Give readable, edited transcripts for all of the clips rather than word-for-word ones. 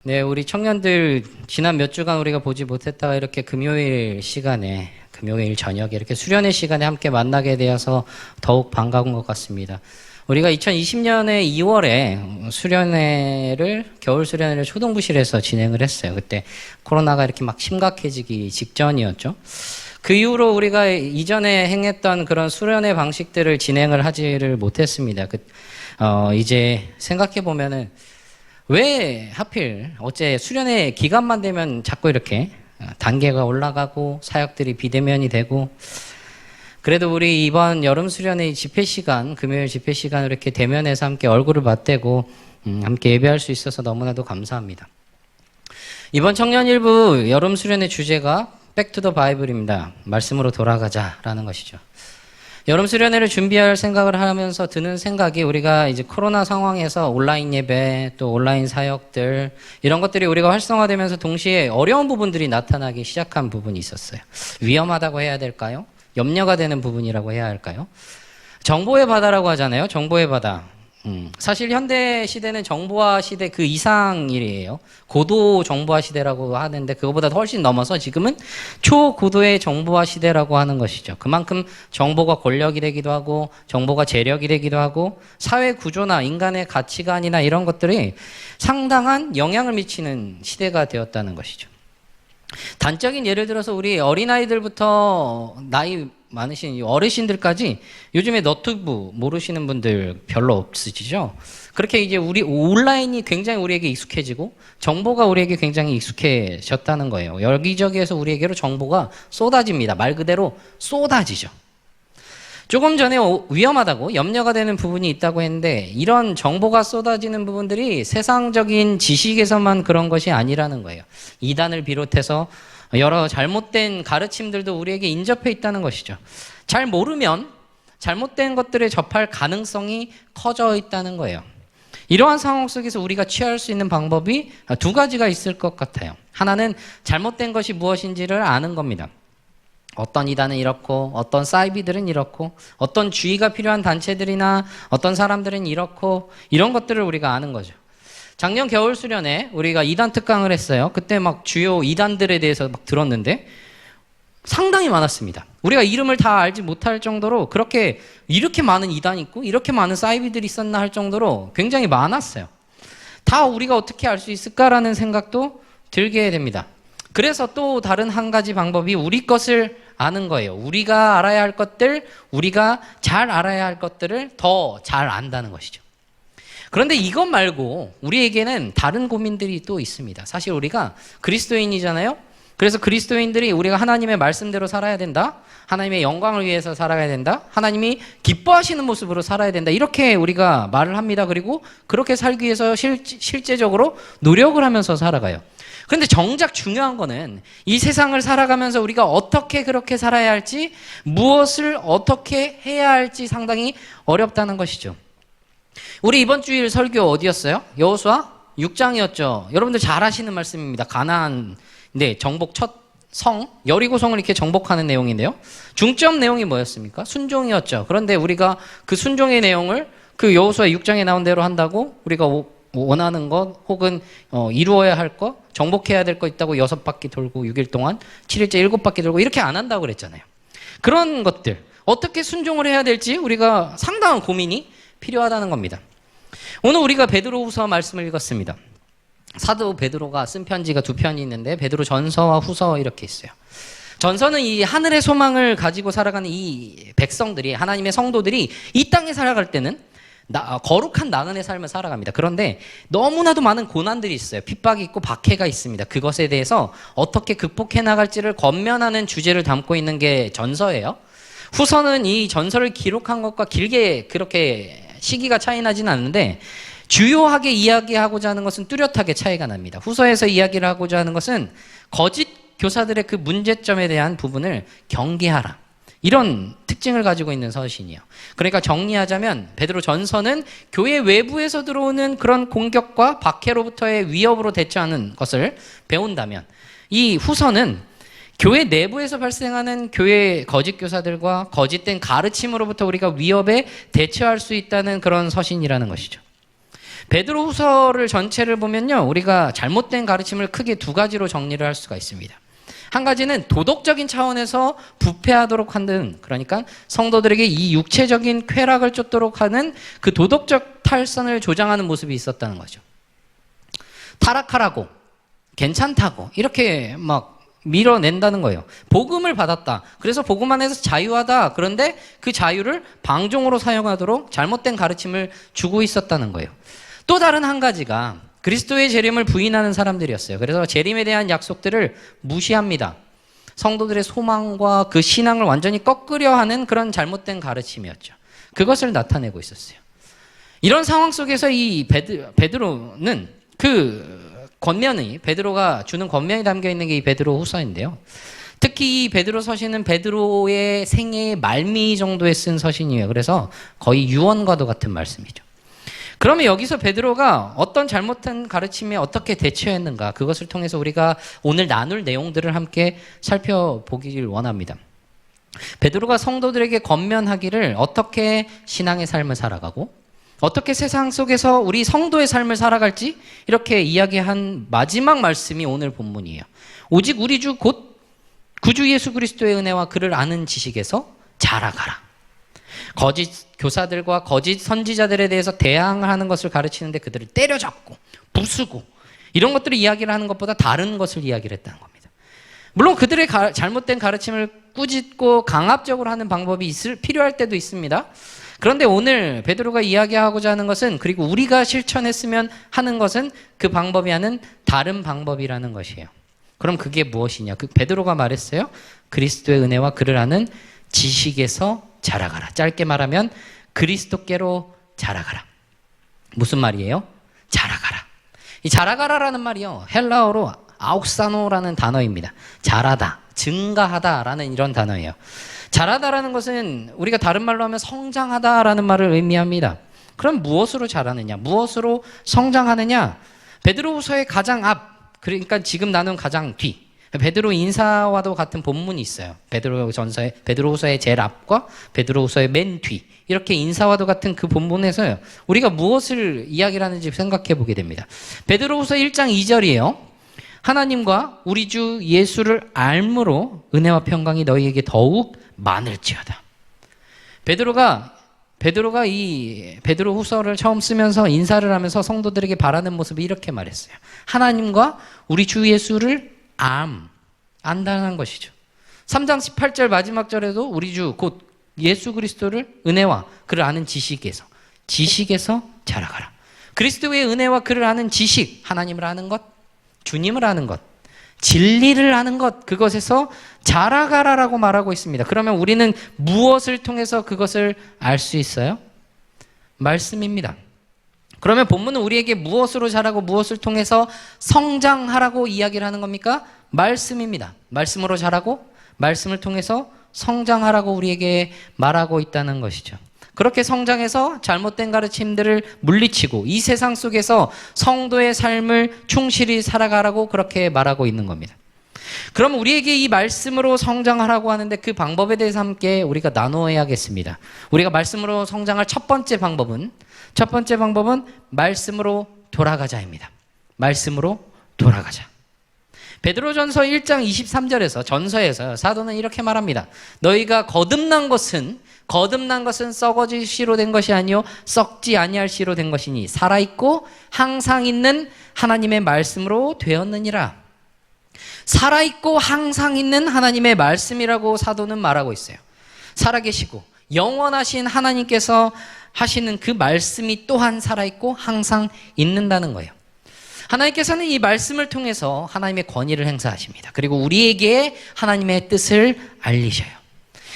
네, 우리 청년들 지난 몇 주간 우리가 보지 못했다가 이렇게 금요일 시간에, 금요일 저녁에 이렇게 수련회 시간에 함께 만나게 되어서 더욱 반가운 것 같습니다. 우리가 2020년에 2월에 수련회를, 겨울 수련회를 초등부실에서 진행을 했어요. 그때 코로나가 이렇게 막 심각해지기 직전이었죠. 그 이후로 우리가 이전에 행했던 그런 수련회 방식들을 진행을 하지를 못했습니다. 이제 생각해 보면은 왜 하필 어째 수련회 기간만 되면 자꾸 이렇게 단계가 올라가고 사역들이 비대면이 되고, 그래도 우리 이번 여름 수련회 집회 시간, 금요일 집회 시간 이렇게 대면해서 함께 얼굴을 맞대고 함께 예배할 수 있어서 너무나도 감사합니다. 이번 청년 일부 여름 수련회 주제가 백투더 바이블입니다. 말씀으로 돌아가자라는 것이죠. 여름 수련회를 준비할 생각을 하면서 드는 생각이, 우리가 이제 코로나 상황에서 온라인 예배 또 온라인 사역들 이런 것들이 우리가 활성화되면서 동시에 어려운 부분들이 나타나기 시작한 부분이 있었어요. 위험하다고 해야 될까요? 염려가 되는 부분이라고 해야 할까요? 정보의 바다라고 하잖아요. 정보의 바다. 사실 현대 시대는 정보화 시대 그 이상이에요. 고도 정보화 시대라고 하는데 그거보다 훨씬 넘어서 지금은 초고도의 정보화 시대라고 하는 것이죠. 그만큼 정보가 권력이 되기도 하고 정보가 재력이 되기도 하고 사회 구조나 인간의 가치관이나 이런 것들이 상당한 영향을 미치는 시대가 되었다는 것이죠. 단적인 예를 들어서 우리 어린아이들부터 나이 많으신 어르신들까지 요즘에 너튜브 모르시는 분들 별로 없으시죠? 그렇게 이제 우리 온라인이 굉장히 우리에게 익숙해지고 정보가 우리에게 굉장히 익숙해졌다는 거예요. 여기저기에서 우리에게로 정보가 쏟아집니다. 말 그대로 쏟아지죠. 조금 전에 위험하다고 염려가 되는 부분이 있다고 했는데, 이런 정보가 쏟아지는 부분들이 세상적인 지식에서만 그런 것이 아니라는 거예요. 이단을 비롯해서 여러 잘못된 가르침들도 우리에게 인접해 있다는 것이죠. 잘 모르면 잘못된 것들에 접할 가능성이 커져 있다는 거예요. 이러한 상황 속에서 우리가 취할 수 있는 방법이 두 가지가 있을 것 같아요. 하나는 잘못된 것이 무엇인지를 아는 겁니다. 어떤 이단은 이렇고 어떤 사이비들은 이렇고 어떤 주의가 필요한 단체들이나 어떤 사람들은 이렇고, 이런 것들을 우리가 아는 거죠. 작년 겨울 수련회 우리가 이단 특강을 했어요. 그때 막 주요 이단들에 대해서 막 들었는데 상당히 많았습니다. 우리가 이름을 다 알지 못할 정도로 이렇게 많은 이단이 있고 이렇게 많은 사이비들이 있었나 할 정도로 굉장히 많았어요. 다 우리가 어떻게 알 수 있을까라는 생각도 들게 됩니다. 그래서 또 다른 한 가지 방법이 우리 것을 아는 거예요. 우리가 알아야 할 것들, 우리가 잘 알아야 할 것들을 더 잘 안다는 것이죠. 그런데 이것 말고 우리에게는 다른 고민들이 또 있습니다. 사실 우리가 그리스도인이잖아요. 그래서 그리스도인들이 우리가 하나님의 말씀대로 살아야 된다, 하나님의 영광을 위해서 살아야 된다, 하나님이 기뻐하시는 모습으로 살아야 된다, 이렇게 우리가 말을 합니다. 그리고 그렇게 살기 위해서 실제적으로 노력을 하면서 살아가요. 그런데 정작 중요한 거는 이 세상을 살아가면서 우리가 어떻게 그렇게 살아야 할지, 무엇을 어떻게 해야 할지 상당히 어렵다는 것이죠. 우리 이번 주일 설교 어디였어요? 여호수아 6장이었죠. 여러분들 잘 아시는 말씀입니다. 가나안, 정복 첫 성, 여리고성을 이렇게 정복하는 내용인데요. 중점 내용이 뭐였습니까? 순종이었죠. 그런데 우리가 그 순종의 내용을 그 여호수아 6장에 나온 대로 한다고 우리가 원하는 것 혹은 이루어야 할 것, 정복해야 될 것 있다고 6바퀴 돌고 6일 동안 7일째 7바퀴 돌고 이렇게 안 한다고 그랬잖아요. 그런 것들 어떻게 순종을 해야 될지 우리가 상당한 고민이 필요하다는 겁니다. 오늘 우리가 베드로후서 말씀을 읽었습니다. 사도 베드로가 쓴 편지가 두 편이 있는데 베드로 전서와 후서 이렇게 있어요. 전서는 이 하늘의 소망을 가지고 살아가는 이 백성들이, 하나님의 성도들이 이 땅에 살아갈 때는 거룩한 나그네 삶을 살아갑니다. 그런데 너무나도 많은 고난들이 있어요. 핍박이 있고 박해가 있습니다. 그것에 대해서 어떻게 극복해 나갈지를 권면하는 주제를 담고 있는 게 전서예요. 후서는 이 전서를 기록한 것과 길게 그렇게 시기가 차이 나지는 않는데 주요하게 이야기하고자 하는 것은 뚜렷하게 차이가 납니다. 후서에서 이야기를 하고자 하는 것은 거짓 교사들의 그 문제점에 대한 부분을 경계하라, 이런 특징을 가지고 있는 서신이에요. 그러니까 정리하자면 베드로 전서는 교회 외부에서 들어오는 그런 공격과 박해로부터의 위협으로 대처하는 것을 배운다면, 이 후서는 교회 내부에서 발생하는 교회 거짓 교사들과 거짓된 가르침으로부터 우리가 위협에 대처할 수 있다는 그런 서신이라는 것이죠. 베드로후서를 전체를 보면요, 우리가 잘못된 가르침을 크게 두 가지로 정리를 할 수가 있습니다. 한 가지는 도덕적인 차원에서 부패하도록 하는, 그러니까 성도들에게 이 육체적인 쾌락을 쫓도록 하는 그 도덕적 탈선을 조장하는 모습이 있었다는 거죠. 타락하라고, 괜찮다고 이렇게 막 밀어낸다는 거예요. 복음을 받았다. 그래서 복음 안에서 자유하다. 그런데 그 자유를 방종으로 사용하도록 잘못된 가르침을 주고 있었다는 거예요. 또 다른 한 가지가 그리스도의 재림을 부인하는 사람들이었어요. 그래서 재림에 대한 약속들을 무시합니다. 성도들의 소망과 그 신앙을 완전히 꺾으려 하는 그런 잘못된 가르침이었죠. 그것을 나타내고 있었어요. 이런 상황 속에서 이 베드로는 그 권면이, 베드로가 주는 권면이 담겨있는 게 이 베드로 후서인데요. 특히 이 베드로 서신은 베드로의 생애의 말미 정도에 쓴 서신이에요. 그래서 거의 유언과도 같은 말씀이죠. 그러면 여기서 베드로가 어떤 잘못한 가르침에 어떻게 대처했는가, 그것을 통해서 우리가 오늘 나눌 내용들을 함께 살펴보기를 원합니다. 베드로가 성도들에게 권면하기를 어떻게 신앙의 삶을 살아가고 어떻게 세상 속에서 우리 성도의 삶을 살아갈지 이렇게 이야기한 마지막 말씀이 오늘 본문이에요. 오직 우리 주 곧 구주 예수 그리스도의 은혜와 그를 아는 지식에서 자라가라. 거짓 교사들과 거짓 선지자들에 대해서 대항하는 것을 가르치는데 그들을 때려잡고 부수고 이런 것들을 이야기를 하는 것보다 다른 것을 이야기를 했다는 겁니다. 물론 그들의 잘못된 가르침을 꾸짖고 강압적으로 하는 방법이 필요할 때도 있습니다. 그런데 오늘 베드로가 이야기하고자 하는 것은, 그리고 우리가 실천했으면 하는 것은 그 방법이 아닌 다른 방법이라는 것이에요. 그럼 그게 무엇이냐? 베드로가 말했어요. 그리스도의 은혜와 그를 아는 지식에서 자라가라. 짧게 말하면 그리스도께로 자라가라. 무슨 말이에요? 자라가라. 이 자라가라라는 말이요, 헬라어로 아욱사노라는 단어입니다. 자라다, 증가하다라는 이런 단어예요. 자라다라는 것은 우리가 다른 말로 하면 성장하다라는 말을 의미합니다. 그럼 무엇으로 자라느냐? 무엇으로 성장하느냐? 베드로후서의 가장 앞, 그러니까 지금 나눈 가장 뒤, 베드로 인사와도 같은 본문이 있어요. 베드로후서의 제일 앞과 베드로후서의 맨 뒤, 이렇게 인사와도 같은 그 본문에서요, 우리가 무엇을 이야기를 하는지 생각해 보게 됩니다. 베드로후서 1장 2절이에요. 하나님과 우리 주 예수를 알므로 은혜와 평강이 너희에게 더욱 많을지어다. 베드로가 이 베드로후서를 처음 쓰면서 인사를 하면서 성도들에게 바라는 모습을 이렇게 말했어요. 하나님과 우리 주 예수를 안다는 것이죠. 3장 18절 마지막 절에도 우리 주 곧 예수 그리스도를 은혜와 그를 아는 지식에서 자라가라. 그리스도의 은혜와 그를 아는 지식, 하나님을 아는 것, 주님을 아는 것, 진리를 아는 것, 그것에서 자라가라라고 말하고 있습니다. 그러면 우리는 무엇을 통해서 그것을 알 수 있어요? 말씀입니다. 그러면 본문은 우리에게 무엇으로 자라고 무엇을 통해서 성장하라고 이야기를 하는 겁니까? 말씀입니다. 말씀으로 자라고 말씀을 통해서 성장하라고 우리에게 말하고 있다는 것이죠. 그렇게 성장해서 잘못된 가르침들을 물리치고 이 세상 속에서 성도의 삶을 충실히 살아가라고 그렇게 말하고 있는 겁니다. 그럼 우리에게 이 말씀으로 성장하라고 하는데 그 방법에 대해서 함께 우리가 나누어야겠습니다. 우리가 말씀으로 성장할 첫 번째 방법은 말씀으로 돌아가자입니다. 말씀으로 돌아가자. 베드로전서 1장 23절에서 전서에서 사도는 이렇게 말합니다. 너희가 거듭난 것은 썩어질 씨로 된 것이 아니요 썩지 아니할 씨로 된 것이니 살아있고 항상 있는 하나님의 말씀으로 되었느니라. 살아있고 항상 있는 하나님의 말씀이라고 사도는 말하고 있어요. 살아계시고 영원하신 하나님께서 하시는 그 말씀이 또한 살아있고 항상 있는다는 거예요. 하나님께서는 이 말씀을 통해서 하나님의 권위를 행사하십니다. 그리고 우리에게 하나님의 뜻을 알리셔요.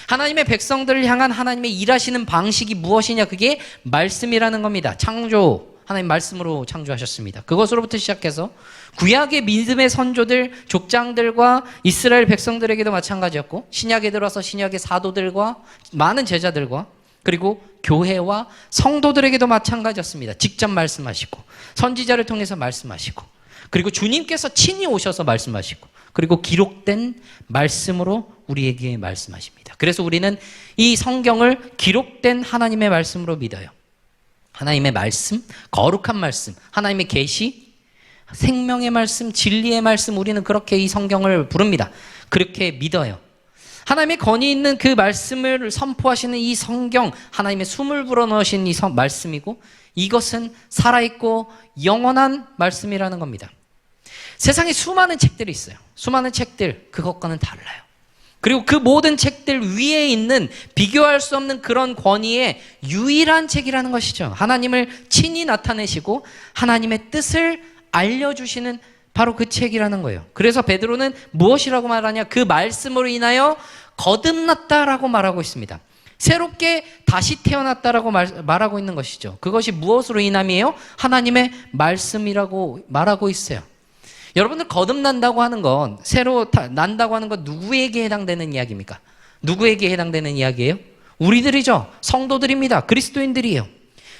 하나님의 백성들을 향한 하나님의 일하시는 방식이 무엇이냐? 그게 말씀이라는 겁니다. 창조, 하나님 말씀으로 창조하셨습니다. 그것으로부터 시작해서 구약의 믿음의 선조들, 족장들과 이스라엘 백성들에게도 마찬가지였고, 신약에 들어서 신약의 사도들과 많은 제자들과 그리고 교회와 성도들에게도 마찬가지였습니다. 직접 말씀하시고 선지자를 통해서 말씀하시고 그리고 주님께서 친히 오셔서 말씀하시고 그리고 기록된 말씀으로 우리에게 말씀하십니다. 그래서 우리는 이 성경을 기록된 하나님의 말씀으로 믿어요. 하나님의 말씀, 거룩한 말씀, 하나님의 계시, 생명의 말씀, 진리의 말씀, 우리는 그렇게 이 성경을 부릅니다. 그렇게 믿어요. 하나님의 권위 있는 그 말씀을 선포하시는 이 성경, 하나님의 숨을 불어넣으신 이 말씀이고, 이것은 살아있고 영원한 말씀이라는 겁니다. 세상에 수많은 책들이 있어요. 수많은 책들, 그것과는 달라요. 그리고 그 모든 책들 위에 있는 비교할 수 없는 그런 권위의 유일한 책이라는 것이죠. 하나님을 친히 나타내시고 하나님의 뜻을 알려주시는 바로 그 책이라는 거예요. 그래서 베드로는 무엇이라고 말하냐? 그 말씀으로 인하여 거듭났다라고 말하고 있습니다. 새롭게 다시 태어났다라고 말하고 있는 것이죠. 그것이 무엇으로 인함이에요? 하나님의 말씀이라고 말하고 있어요. 여러분들 거듭난다고 하는 건, 새로 난다고 하는 건 누구에게 해당되는 이야기입니까? 누구에게 해당되는 이야기예요? 우리들이죠. 성도들입니다. 그리스도인들이에요.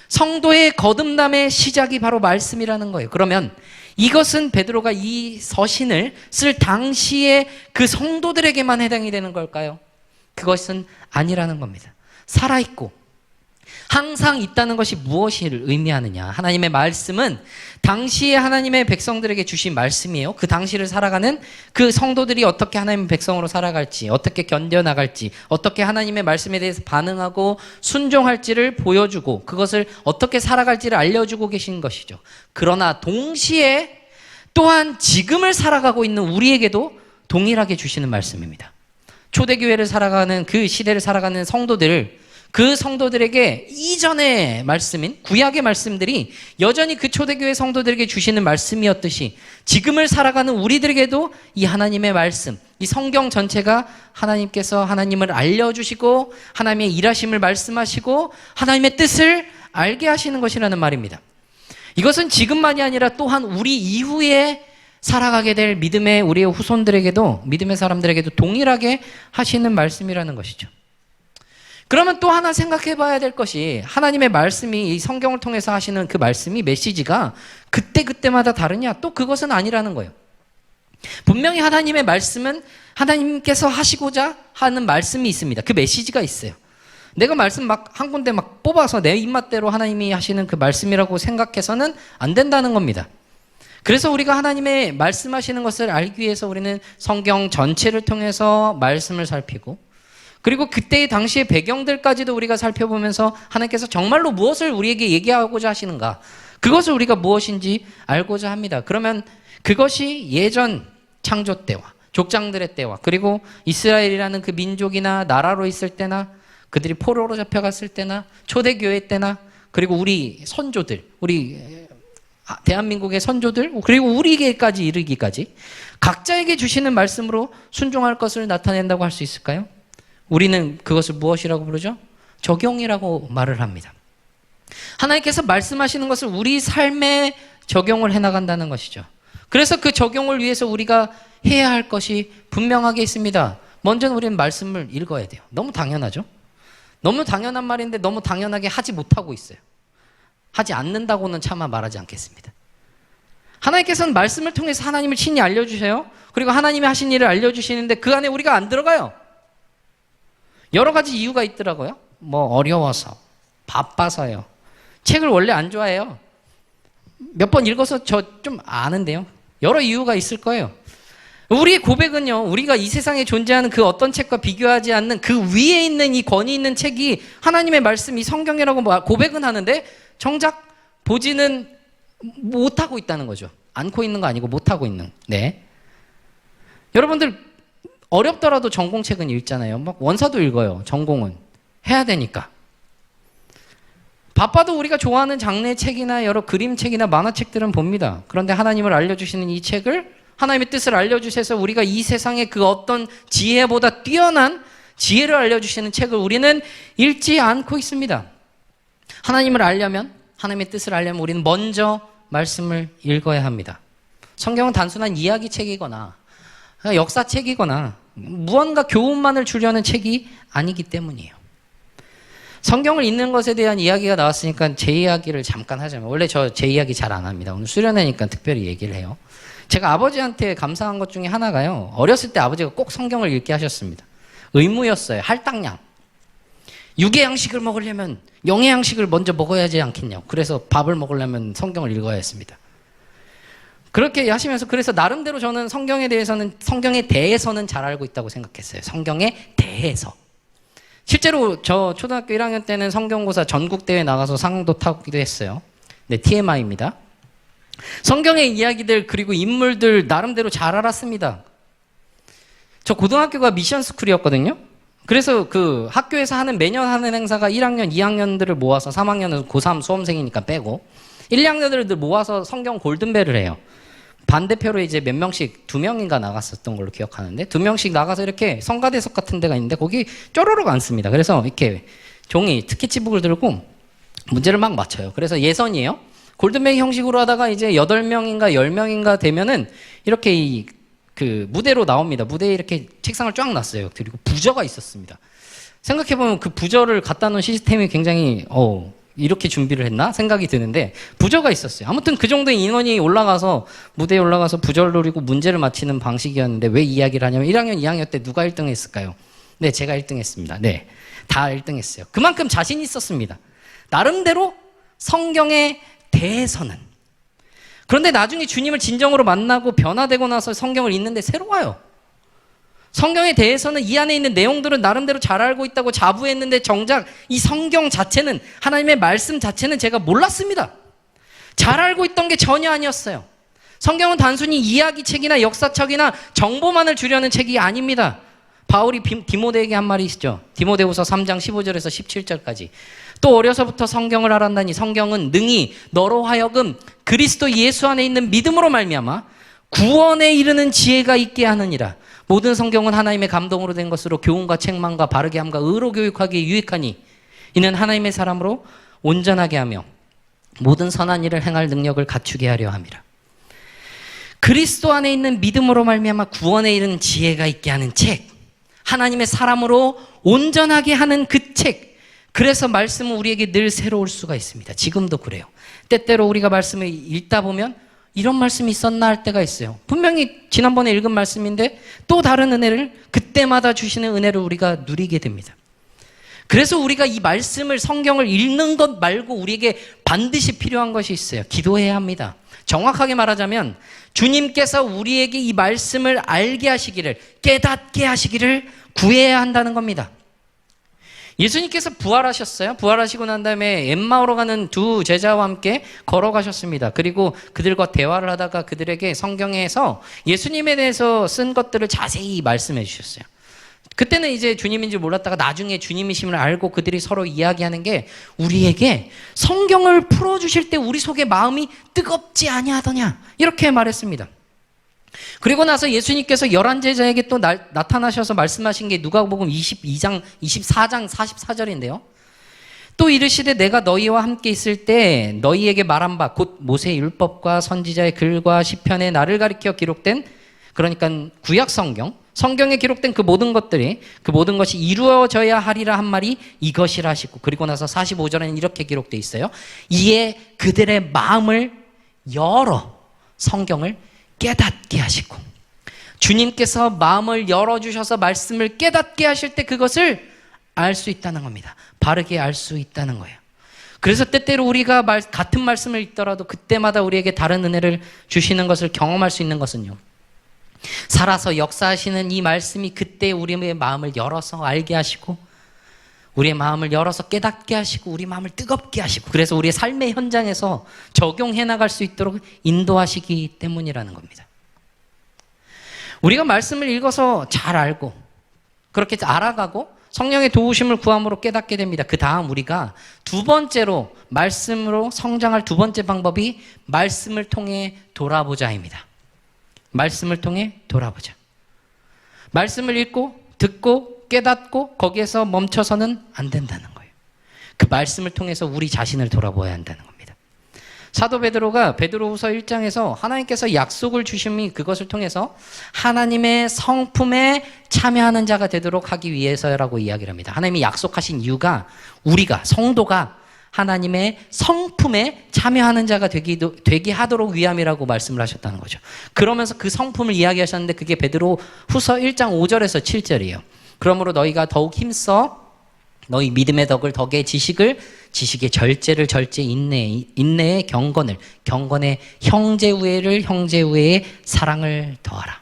성도의 거듭남의 시작이 바로 말씀이라는 거예요. 그러면 이것은 베드로가 이 서신을 쓸 당시에 그 성도들에게만 해당이 되는 걸까요? 그것은 아니라는 겁니다. 살아있고 항상 있다는 것이 무엇을 의미하느냐? 하나님의 말씀은 당시에 하나님의 백성들에게 주신 말씀이에요. 그 당시를 살아가는 그 성도들이 어떻게 하나님의 백성으로 살아갈지, 어떻게 견뎌나갈지, 어떻게 하나님의 말씀에 대해서 반응하고 순종할지를 보여주고, 그것을 어떻게 살아갈지를 알려주고 계신 것이죠. 그러나 동시에 또한 지금을 살아가고 있는 우리에게도 동일하게 주시는 말씀입니다. 초대교회를 살아가는, 그 시대를 살아가는 성도들을, 그 성도들에게 이전의 말씀인 구약의 말씀들이 여전히 그 초대교회 성도들에게 주시는 말씀이었듯이, 지금을 살아가는 우리들에게도 이 하나님의 말씀, 이 성경 전체가 하나님께서 하나님을 알려주시고 하나님의 일하심을 말씀하시고 하나님의 뜻을 알게 하시는 것이라는 말입니다. 이것은 지금만이 아니라 또한 우리 이후에 살아가게 될 믿음의 우리의 후손들에게도, 믿음의 사람들에게도 동일하게 하시는 말씀이라는 것이죠. 그러면 또 하나 생각해 봐야 될 것이, 하나님의 말씀이, 이 성경을 통해서 하시는 그 말씀이, 메시지가 그때그때마다 다르냐? 또 그것은 아니라는 거예요. 분명히 하나님의 말씀은 하나님께서 하시고자 하는 말씀이 있습니다. 그 메시지가 있어요. 내가 말씀 막 한 군데 막 뽑아서 내 입맛대로 하나님이 하시는 그 말씀이라고 생각해서는 안 된다는 겁니다. 그래서 우리가 하나님의 말씀하시는 것을 알기 위해서 우리는 성경 전체를 통해서 말씀을 살피고, 그리고 그때의 당시의 배경들까지도 우리가 살펴보면서 하나님께서 정말로 무엇을 우리에게 얘기하고자 하시는가, 그것을 우리가 무엇인지 알고자 합니다. 그러면 그것이 예전 창조 때와 족장들의 때와, 그리고 이스라엘이라는 그 민족이나 나라로 있을 때나, 그들이 포로로 잡혀갔을 때나, 초대교회 때나, 그리고 우리 선조들, 우리 대한민국의 선조들, 그리고 우리에게까지 이르기까지 각자에게 주시는 말씀으로 순종할 것을 나타낸다고 할 수 있을까요? 우리는 그것을 무엇이라고 부르죠? 적용이라고 말을 합니다. 하나님께서 말씀하시는 것을 우리 삶에 적용을 해나간다는 것이죠. 그래서 그 적용을 위해서 우리가 해야 할 것이 분명하게 있습니다. 먼저는 우리는 말씀을 읽어야 돼요. 너무 당연하죠? 너무 당연한 말인데 너무 당연하게 하지 못하고 있어요. 하지 않는다고는 차마 말하지 않겠습니다. 하나님께서는 말씀을 통해서 하나님을 친히 알려주셔요. 그리고 하나님이 하신 일을 알려주시는데 그 안에 우리가 안 들어가요. 여러 가지 이유가 있더라고요. 뭐 어려워서, 바빠서요. 책을 원래 안 좋아해요. 몇 번 읽어서 저 좀 아는데요. 여러 이유가 있을 거예요. 우리의 고백은요, 우리가 이 세상에 존재하는 그 어떤 책과 비교하지 않는 그 위에 있는 이 권위 있는 책이 하나님의 말씀, 이 성경이라고 고백은 하는데 정작 보지는 못하고 있다는 거죠. 않고 있는 거 아니고 못하고 있는. 네. 여러분들 어렵더라도 전공책은 읽잖아요. 막 원서도 읽어요. 전공은 해야 되니까. 바빠도 우리가 좋아하는 장르의 책이나 여러 그림책이나 만화책들은 봅니다. 그런데 하나님을 알려주시는 이 책을, 하나님의 뜻을 알려주셔서 우리가 이 세상의 그 어떤 지혜보다 뛰어난 지혜를 알려주시는 책을 우리는 읽지 않고 있습니다. 하나님을 알려면, 하나님의 뜻을 알려면 우리는 먼저 말씀을 읽어야 합니다. 성경은 단순한 이야기책이거나 역사책이거나 무언가 교훈만을 주려는 책이 아니기 때문이에요. 성경을 읽는 것에 대한 이야기가 나왔으니까 제 이야기를 잠깐 하자면, 원래 저 제 이야기 잘 안 합니다. 오늘 수련회니까 특별히 얘기를 해요. 제가 아버지한테 감사한 것 중에 하나가요, 어렸을 때 아버지가 꼭 성경을 읽게 하셨습니다. 의무였어요. 할당량. 육의 양식을 먹으려면 영의 양식을 먼저 먹어야 하지 않겠냐고. 그래서 밥을 먹으려면 성경을 읽어야 했습니다. 그렇게 하시면서 그래서 나름대로 저는 성경에 대해서는 잘 알고 있다고 생각했어요. 성경에 대해서. 실제로 저 초등학교 1학년 때는 성경고사 전국대회 나가서 상도 타기도 했어요. 네, TMI입니다. 성경의 이야기들 그리고 인물들 나름대로 잘 알았습니다. 저 고등학교가 미션스쿨이었거든요. 그래서 그 학교에서 매년 하는 행사가 1학년, 2학년들을 모아서 3학년은 고3 수험생이니까 빼고 1, 2학년들을 모아서 성경 골든벨을 해요. 반대표로 이제 몇 명씩 2명인가 나갔었던 걸로 기억하는데 2명씩 나가서 이렇게 성가대석 같은 데가 있는데 거기 쪼르륵 앉습니다. 그래서 이렇게 종이 특기치북을 들고 문제를 막 맞춰요. 그래서 예선이에요. 골든벨 형식으로 하다가 이제 8명인가 10명인가 되면은 이렇게 그 무대로 나옵니다. 무대에 이렇게 책상을 쫙 놨어요. 그리고 부저가 있었습니다. 생각해보면 그 부저를 갖다 놓은 시스템이 굉장히 이렇게 준비를 했나 생각이 드는데 부저가 있었어요. 아무튼 그 정도의 인원이 무대에 올라가서 부저를 노리고 문제를 맞히는 방식이었는데 왜 이 이야기를 하냐면 1학년, 2학년 때 누가 1등 했을까요? 네, 제가 1등 했습니다. 네, 다 1등 했어요. 그만큼 자신이 있었습니다. 나름대로 성경에 대해서는. 그런데 나중에 주님을 진정으로 만나고 변화되고 나서 성경을 읽는데 새로워요. 성경에 대해서는 이 안에 있는 내용들은 나름대로 잘 알고 있다고 자부했는데 정작 이 성경 자체는 하나님의 말씀 자체는 제가 몰랐습니다. 잘 알고 있던 게 전혀 아니었어요. 성경은 단순히 이야기책이나 역사책이나 정보만을 주려는 책이 아닙니다. 바울이 디모데에게 한 말이 있죠. 디모데후서 3장 15절에서 17절까지. 또 어려서부터 성경을 알았나니 성경은 능히 너로 하여금 그리스도 예수 안에 있는 믿음으로 말미암아 구원에 이르는 지혜가 있게 하느니라. 모든 성경은 하나님의 감동으로 된 것으로 교훈과 책망과 바르게 함과 의로 교육하기에 유익하니 이는 하나님의 사람으로 온전하게 하며 모든 선한 일을 행할 능력을 갖추게 하려 함이라. 그리스도 안에 있는 믿음으로 말미암아 구원에 이르는 지혜가 있게 하는 책, 하나님의 사람으로 온전하게 하는 그 책. 그래서 말씀은 우리에게 늘 새로울 수가 있습니다. 지금도 그래요. 때때로 우리가 말씀을 읽다 보면 이런 말씀이 있었나 할 때가 있어요. 분명히 지난번에 읽은 말씀인데 또 다른 은혜를 그때마다 주시는 은혜를 우리가 누리게 됩니다. 그래서 우리가 이 말씀을 성경을 읽는 것 말고 우리에게 반드시 필요한 것이 있어요. 기도해야 합니다. 정확하게 말하자면 주님께서 우리에게 이 말씀을 알게 하시기를, 깨닫게 하시기를 구해야 한다는 겁니다. 예수님께서 부활하셨어요. 부활하시고 난 다음에 엠마오로 가는 두 제자와 함께 걸어가셨습니다. 그리고 그들과 대화를 하다가 그들에게 성경에서 예수님에 대해서 쓴 것들을 자세히 말씀해 주셨어요. 그때는 이제 주님인 줄 몰랐다가 나중에 주님이심을 알고 그들이 서로 이야기하는 게 우리에게 성경을 풀어주실 때 우리 속에 마음이 뜨겁지 아니하더냐 이렇게 말했습니다. 그리고 나서 예수님께서 11제자에게 또 나타나셔서 말씀하신 게 누가복음 24장 44절인데요. 또 이르시되 내가 너희와 함께 있을 때 너희에게 말한 바 곧 모세의 율법과 선지자의 글과 시편에 나를 가리켜 기록된, 그러니까 구약 성경에 기록된 그 모든 것이 이루어져야 하리라 한 말이 이것이라 하시고, 그리고 나서 45절에는 이렇게 기록되어 있어요. 이에 그들의 마음을 열어 성경을 깨닫게 하시고, 주님께서 마음을 열어주셔서 말씀을 깨닫게 하실 때 그것을 알 수 있다는 겁니다. 바르게 알 수 있다는 거예요. 그래서 때때로 우리가 같은 말씀을 읽더라도 그때마다 우리에게 다른 은혜를 주시는 것을 경험할 수 있는 것은요, 살아서 역사하시는 이 말씀이 그때 우리의 마음을 열어서 알게 하시고 우리의 마음을 열어서 깨닫게 하시고 우리 마음을 뜨겁게 하시고 그래서 우리의 삶의 현장에서 적용해 나갈 수 있도록 인도하시기 때문이라는 겁니다. 우리가 말씀을 읽어서 잘 알고 그렇게 알아가고 성령의 도우심을 구함으로 깨닫게 됩니다. 그 다음 우리가 두 번째로 말씀으로 성장할 두 번째 방법이 말씀을 통해 돌아보자입니다. 말씀을 통해 돌아보자. 말씀을 읽고 듣고 깨닫고 거기에서 멈춰서는 안 된다는 거예요. 그 말씀을 통해서 우리 자신을 돌아보아야 한다는 겁니다. 사도 베드로가 베드로후서 1장에서 하나님께서 약속을 주심이 그것을 통해서 하나님의 성품에 참여하는 자가 되도록 하기 위해서라고 이야기를 합니다. 하나님이 약속하신 이유가 우리가 성도가 하나님의 성품에 참여하는 자가 되게 하도록 위함이라고 말씀을 하셨다는 거죠. 그러면서 그 성품을 이야기하셨는데 그게 베드로 후서 1장 5절에서 7절이에요. 그러므로 너희가 더욱 힘써 너희 믿음의 덕을 덕의 지식을, 지식의 절제를 절제, 인내의 경건을, 경건의 형제 우애를, 형제 우애의 사랑을 더하라.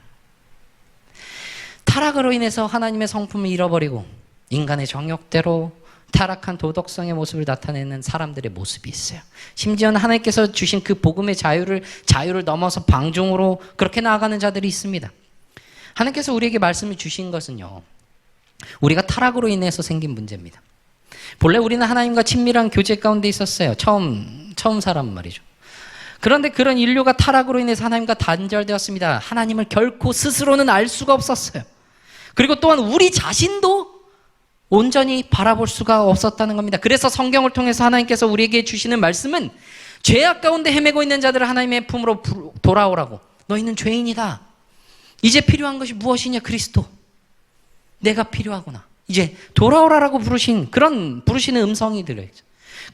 타락으로 인해서 하나님의 성품을 잃어버리고 인간의 정욕대로 타락한 도덕성의 모습을 나타내는 사람들의 모습이 있어요. 심지어는 하나님께서 주신 그 복음의 자유를 넘어서 방종으로 그렇게 나아가는 자들이 있습니다. 하나님께서 우리에게 말씀을 주신 것은요, 우리가 타락으로 인해서 생긴 문제입니다. 본래 우리는 하나님과 친밀한 교제 가운데 있었어요. 처음 사람 말이죠. 그런데 그런 인류가 타락으로 인해서 하나님과 단절되었습니다. 하나님을 결코 스스로는 알 수가 없었어요. 그리고 또한 우리 자신도 온전히 바라볼 수가 없었다는 겁니다. 그래서 성경을 통해서 하나님께서 우리에게 주시는 말씀은 죄악 가운데 헤매고 있는 자들을 하나님의 품으로 돌아오라고. 너희는 죄인이다. 이제 필요한 것이 무엇이냐? 그리스도. 내가 필요하구나. 이제 돌아오라라고 부르시는 음성이 들려있죠.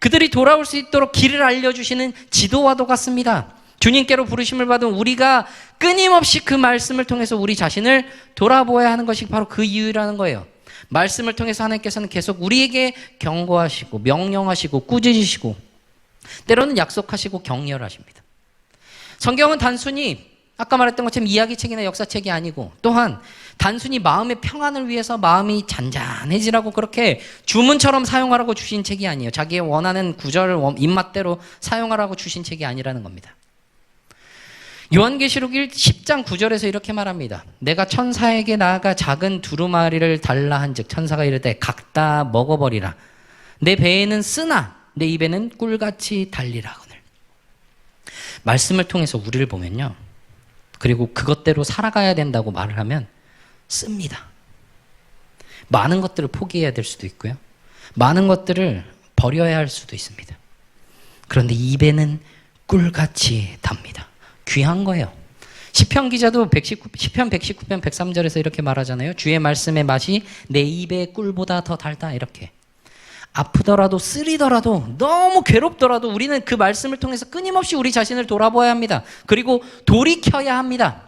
그들이 돌아올 수 있도록 길을 알려주시는 지도와도 같습니다. 주님께로 부르심을 받은 우리가 끊임없이 그 말씀을 통해서 우리 자신을 돌아보아야 하는 것이 바로 그 이유라는 거예요. 말씀을 통해서 하나님께서는 계속 우리에게 경고하시고 명령하시고 꾸짖으시고 때로는 약속하시고 격려하십니다. 성경은 단순히 아까 말했던 것처럼 이야기책이나 역사책이 아니고 또한 단순히 마음의 평안을 위해서 마음이 잔잔해지라고 그렇게 주문처럼 사용하라고 주신 책이 아니에요. 자기의 원하는 구절 입맛대로 사용하라고 주신 책이 아니라는 겁니다. 요한계시록 10장 9절에서 이렇게 말합니다. 내가 천사에게 나아가 작은 두루마리를 달라 한즉 천사가 이르되 각다 먹어버리라. 내 배에는 쓰나 내 입에는 꿀같이 달리라거늘. 말씀을 통해서 우리를 보면요, 그리고 그것대로 살아가야 된다고 말을 하면 씁니다. 많은 것들을 포기해야 될 수도 있고요, 많은 것들을 버려야 할 수도 있습니다. 그런데 입에는 꿀같이 답니다. 귀한 거예요. 시편 기자도 시편 119편 103절에서 이렇게 말하잖아요. 주의 말씀의 맛이 내 입의 꿀보다 더 달다. 이렇게 아프더라도 쓰리더라도 너무 괴롭더라도 우리는 그 말씀을 통해서 끊임없이 우리 자신을 돌아보아야 합니다. 그리고 돌이켜야 합니다.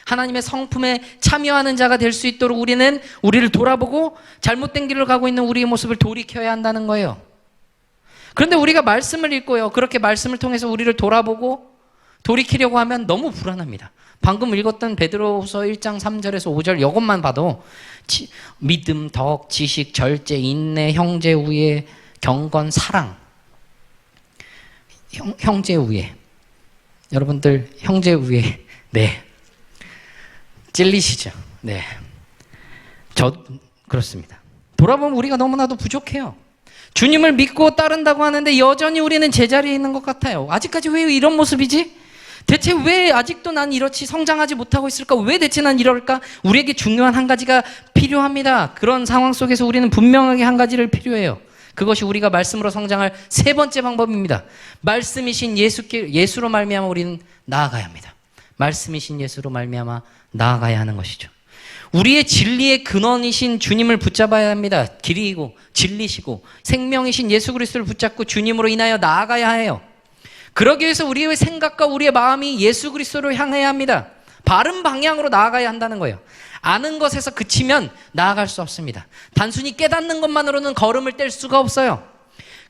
하나님의 성품에 참여하는 자가 될 수 있도록 우리는 우리를 돌아보고 잘못된 길을 가고 있는 우리의 모습을 돌이켜야 한다는 거예요. 그런데 우리가 말씀을 읽고요, 그렇게 말씀을 통해서 우리를 돌아보고 돌이키려고 하면 너무 불안합니다. 방금 읽었던 베드로후서 1장 3절에서 5절 이것만 봐도 믿음, 덕, 지식, 절제, 인내, 형제 우애, 경건, 사랑. 형제 우애. 여러분들 형제 우애, 네, 찔리시죠? 네, 저 그렇습니다. 돌아보면 우리가 너무나도 부족해요. 주님을 믿고 따른다고 하는데 여전히 우리는 제자리에 있는 것 같아요. 아직까지 왜 이런 모습이지? 대체 왜 아직도 난 이렇지 성장하지 못하고 있을까? 왜 대체 난 이럴까? 우리에게 중요한 한 가지가 필요합니다. 그런 상황 속에서 우리는 분명하게 한 가지를 필요해요. 그것이 우리가 말씀으로 성장할 세 번째 방법입니다. 말씀이신 예수로 말미암아 우리는 나아가야 합니다. 말씀이신 예수로 말미암아 나아가야 하는 것이죠. 우리의 진리의 근원이신 주님을 붙잡아야 합니다. 길이고 진리시고 생명이신 예수 그리스도를 붙잡고 주님으로 인하여 나아가야 해요. 그러기 위해서 우리의 생각과 우리의 마음이 예수 그리스도를 향해야 합니다. 바른 방향으로 나아가야 한다는 거예요. 아는 것에서 그치면 나아갈 수 없습니다. 단순히 깨닫는 것만으로는 걸음을 뗄 수가 없어요.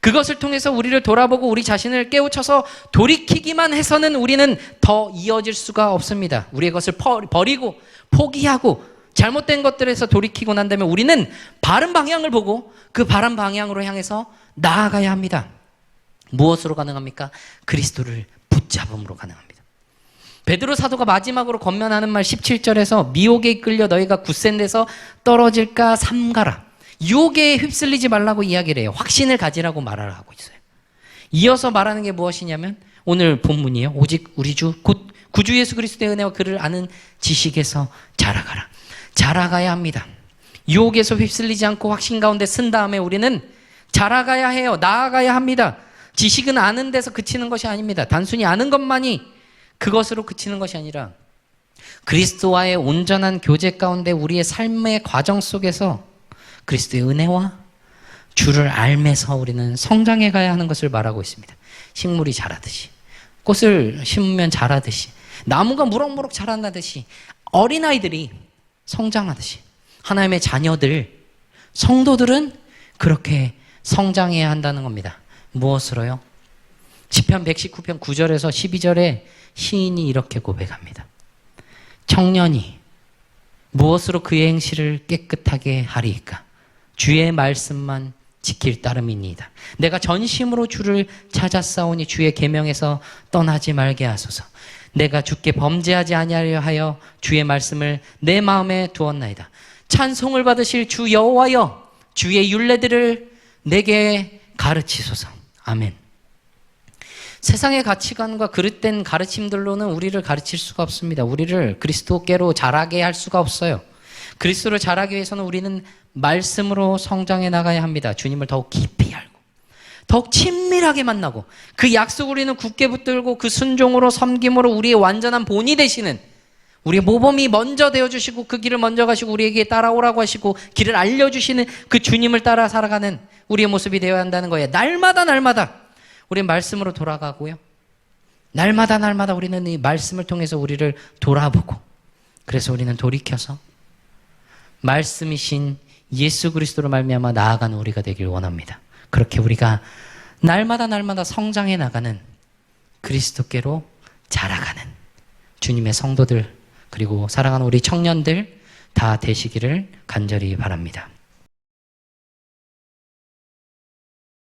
그것을 통해서 우리를 돌아보고 우리 자신을 깨우쳐서 돌이키기만 해서는 우리는 더 이어질 수가 없습니다. 우리의 것을 버리고 포기하고 잘못된 것들에서 돌이키고 난 다음에 우리는 바른 방향을 보고 그 바른 방향으로 향해서 나아가야 합니다. 무엇으로 가능합니까? 그리스도를 붙잡음으로 가능합니다. 베드로 사도가 마지막으로 권면하는 말 17절에서 미혹에 이끌려 너희가 굳센 데서 떨어질까 삼가라. 유혹에 휩쓸리지 말라고 이야기를 해요. 확신을 가지라고 말을 하고 있어요. 이어서 말하는 게 무엇이냐면 오늘 본문이에요. 오직 우리 주 곧 구주 예수 그리스도의 은혜와 그를 아는 지식에서 자라가라. 자라가야 합니다. 유혹에서 휩쓸리지 않고 확신 가운데 쓴 다음에 우리는 자라가야 해요. 나아가야 합니다. 지식은 아는 데서 그치는 것이 아닙니다. 단순히 아는 것만이 그것으로 그치는 것이 아니라 그리스도와의 온전한 교제 가운데 우리의 삶의 과정 속에서 그리스도의 은혜와 주를 알면서 우리는 성장해 가야 하는 것을 말하고 있습니다. 식물이 자라듯이, 꽃을 심으면 자라듯이, 나무가 무럭무럭 자란다듯이, 어린아이들이 성장하듯이 하나님의 자녀들, 성도들은 그렇게 성장해야 한다는 겁니다. 무엇으로요? 시편 119편 9절에서 12절에 시인이 이렇게 고백합니다. 청년이 무엇으로 그의 행실을 깨끗하게 하리이까? 주의 말씀만 지킬 따름이니이다. 내가 전심으로 주를 찾았사오니 주의 계명에서 떠나지 말게 하소서. 내가 주께 범죄하지 아니하려 하여 주의 말씀을 내 마음에 두었나이다. 찬송을 받으실 주 여호와여, 주의 율례들을 내게 가르치소서. 아멘. 세상의 가치관과 그릇된 가르침들로는 우리를 가르칠 수가 없습니다. 우리를 그리스도께로 자라게 할 수가 없어요. 그리스도를 자라기 위해서는 우리는 말씀으로 성장해 나가야 합니다. 주님을 더욱 깊이 알고 더욱 친밀하게 만나고 그 약속을 우리는 굳게 붙들고 그 순종으로 섬김으로 우리의 완전한 본이 되시는, 우리의 모범이 먼저 되어주시고 그 길을 먼저 가시고 우리에게 따라오라고 하시고 길을 알려주시는 그 주님을 따라 살아가는 우리의 모습이 되어야 한다는 거예요. 날마다 우리는 말씀으로 돌아가고요. 날마다 우리는 이 말씀을 통해서 우리를 돌아보고, 그래서 우리는 돌이켜서 말씀이신 예수 그리스도로 말미암아 나아가는 우리가 되길 원합니다. 그렇게 우리가 날마다 성장해 나가는, 그리스도께로 자라가는 주님의 성도들, 그리고 사랑하는 우리 청년들 다 되시기를 간절히 바랍니다.